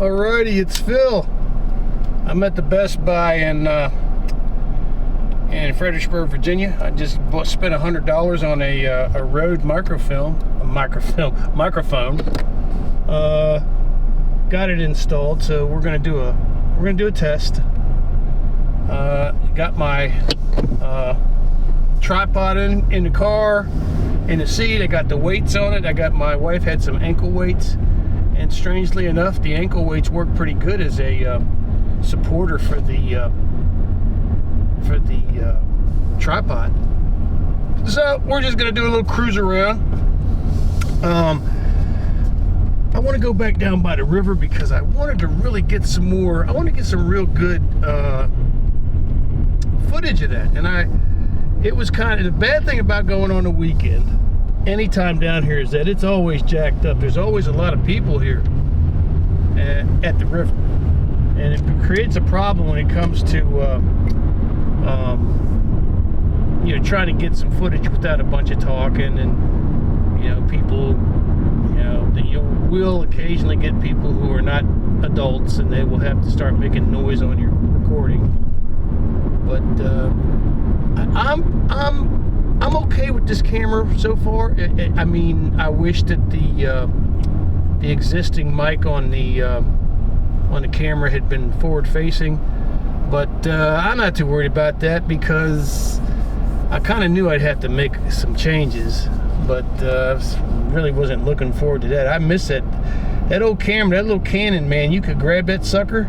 Alrighty, it's Phil. I'm at the Best Buy in Fredericksburg, Virginia. I just spent $100 on a Rode microphone. Got it installed, so we're gonna do a test. Got my tripod in the car, in the seat. I got the weights on it. My wife had some ankle weights, and strangely enough, the ankle weights work pretty good as a supporter for the tripod. So we're just gonna do a little cruise around. I want to go back down by the river because I wanted to really get some more. I want to get some real good footage of that. And it was kind of the bad thing about going on the weekend. Anytime down here is that it's always jacked up. There's always a lot of people here at the river, and it creates a problem when it comes to trying to get some footage without a bunch of talking, and people. That you will occasionally get people who are not adults, and they will have to start making noise on your recording. But I'm okay with this camera so far. I mean, I wish that the existing mic on the camera had been forward facing, but I'm not too worried about that because I kind of knew I'd have to make some changes. But really wasn't looking forward to that. I miss that old camera, that little Canon, man. You could grab that sucker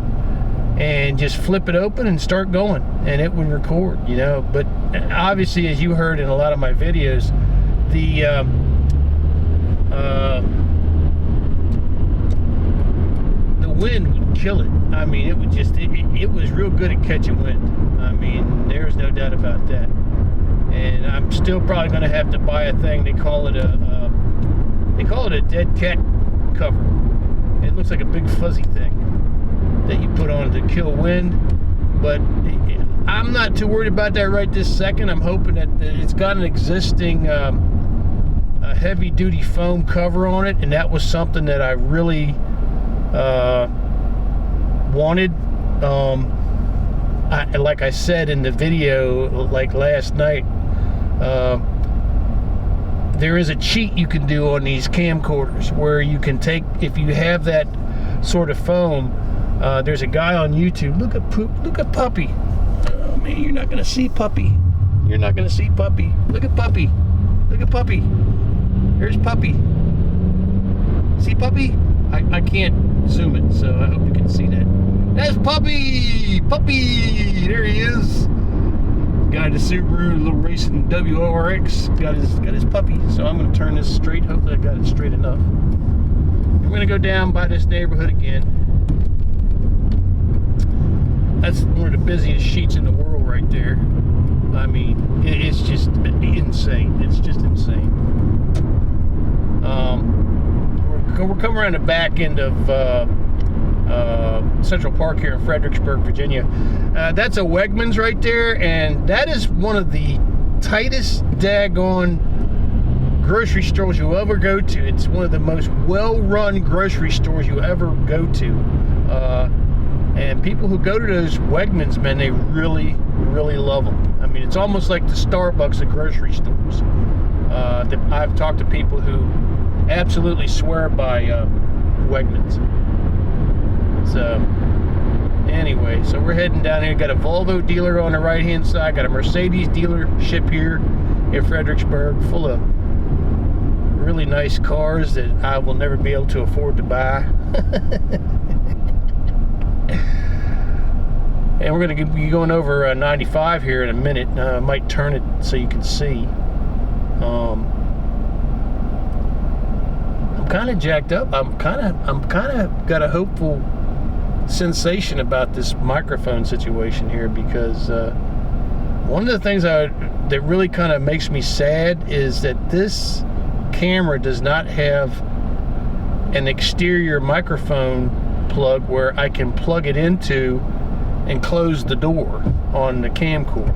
and just flip it open and start going, and it would record, But obviously, as you heard in a lot of my videos, the wind would kill it. I mean, it would just, it was real good at catching wind. I mean, there's no doubt about that. And I'm still probably going to have to buy a thing. They call it a dead cat cover. It looks like a big fuzzy thing that you put on to kill wind. But I'm not too worried about that right this second. I'm hoping that it's got an existing a heavy-duty foam cover on it, and that was something that I really wanted. Like I said in the video, like last night, there is a cheat you can do on these camcorders where you can take, if you have that sort of foam, there's a guy on YouTube. Look at Puppy. Oh man, you're not gonna see Puppy. You're not gonna see Puppy. Look at Puppy. Look at Puppy. There's Puppy. See Puppy? I can't zoom it, so I hope you can see that. That's Puppy! Puppy! There he is. Guy in the Subaru, a little racing WRX. Got his puppy. So I'm going to turn this straight. Hopefully I got it straight enough. We're going to go down by this neighborhood again. That's one of the busiest sheets in the world right there. I mean, it's just insane. It's just insane. We're coming around the back end of Central Park here in Fredericksburg, Virginia. That's a Wegmans right there, and that is one of the tightest daggone grocery stores you'll ever go to. It's one of the most well-run grocery stores you ever go to. And people who go to those Wegmans, man, they really, really love them. I mean, it's almost like the Starbucks of grocery stores. I've talked to people who absolutely swear by Wegmans. So anyway, so we're heading down here. Got a Volvo dealer on the right hand side, got a Mercedes dealership here in Fredericksburg, full of really nice cars that I will never be able to afford to buy. And we're going to be going over 95 here in a minute. I might turn it so you can see. I'm kind of jacked up. I'm kind of got a hopeful sensation about this microphone situation here, because one of the things that really kind of makes me sad is that this camera does not have an exterior microphone plug where I can plug it into and close the door on the camcorder.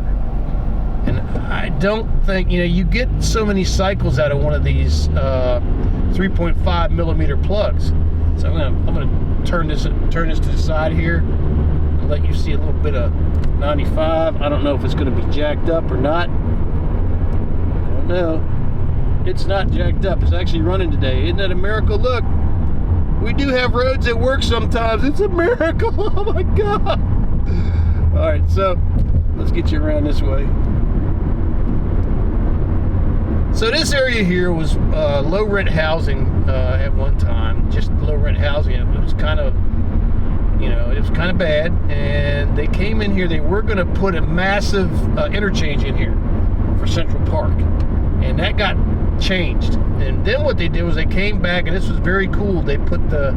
And I don't think, you get so many cycles out of one of these 3.5 millimeter plugs, So I'm gonna turn this to the side here and let you see a little bit of 95. I don't know if it's gonna be jacked up or not. I don't know. It's not jacked up. It's actually running today. Isn't that a miracle? Look, we do have roads that work sometimes. It's a miracle. Oh my God. All right, so let's get you around this way. So this area here was low rent housing at one time, just low rent housing. It was kind of, it was kind of bad. And they came in here, they were going to put a massive interchange in here for Central Park. And that got changed. And then what they did was they came back, and this was very cool. They put the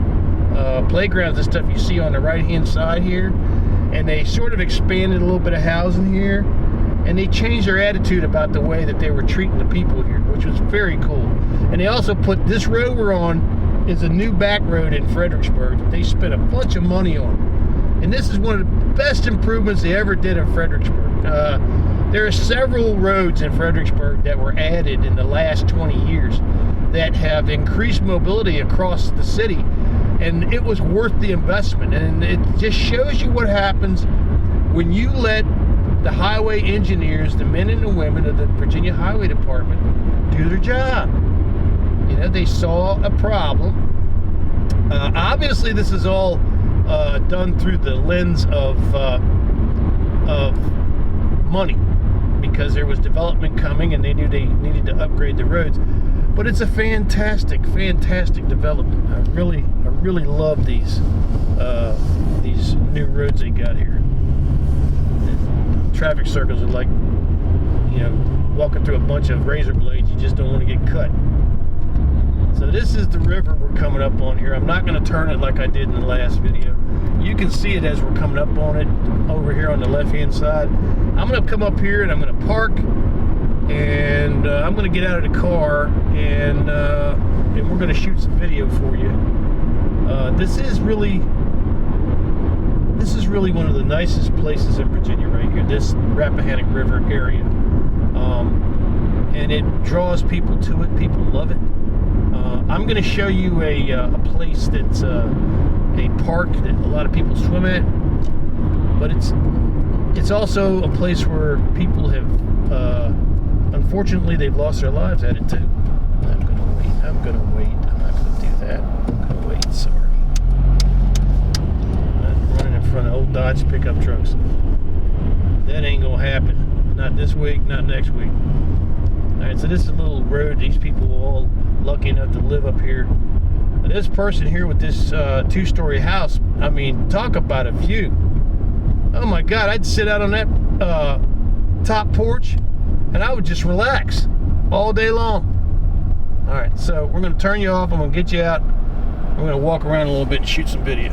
playgrounds and stuff you see on the right-hand side here. And they sort of expanded a little bit of housing here. And they changed their attitude about the way that they were treating the people here, which was very cool. And they also put this road we're on is a new back road in Fredericksburg that they spent a bunch of money on. And this is one of the best improvements they ever did in Fredericksburg. There are several roads in Fredericksburg that were added in the last 20 years that have increased mobility across the city. And it was worth the investment. And it just shows you what happens when you let the highway engineers, the men and the women of the Virginia Highway Department, do their job. They saw a problem. Obviously, this is all done through the lens of money, because there was development coming and they knew they needed to upgrade the roads. But it's a fantastic, fantastic development. I really love these new roads they got here. Traffic circles are like, walking through a bunch of razor blades. You just don't want to get cut. So this is the river we're coming up on here. I'm not going to turn it like I did in the last video. You can see it as we're coming up on it over here on the left-hand side. I'm going to come up here and I'm going to park, and I'm going to get out of the car, and we're going to shoot some video for you. This is really one of the nicest places in Virginia right here, this Rappahannock River area. And it draws people to it. People love it. I'm going to show you a place that's a park that a lot of people swim at, but it's also a place where people have, unfortunately, they've lost their lives at it too. I'm going to wait. I'm not going to do that. I'm going to wait. Sorry. In front of old Dodge pickup trucks. That ain't gonna happen. Not this week, not next week. Alright, so this is a little road. These people were all lucky enough to live up here. This person here with this two-story house, I mean, talk about a view. Oh my God, I'd sit out on that top porch and I would just relax all day long. Alright, so we're gonna turn you off. I'm gonna get you out. We're gonna walk around a little bit and shoot some video.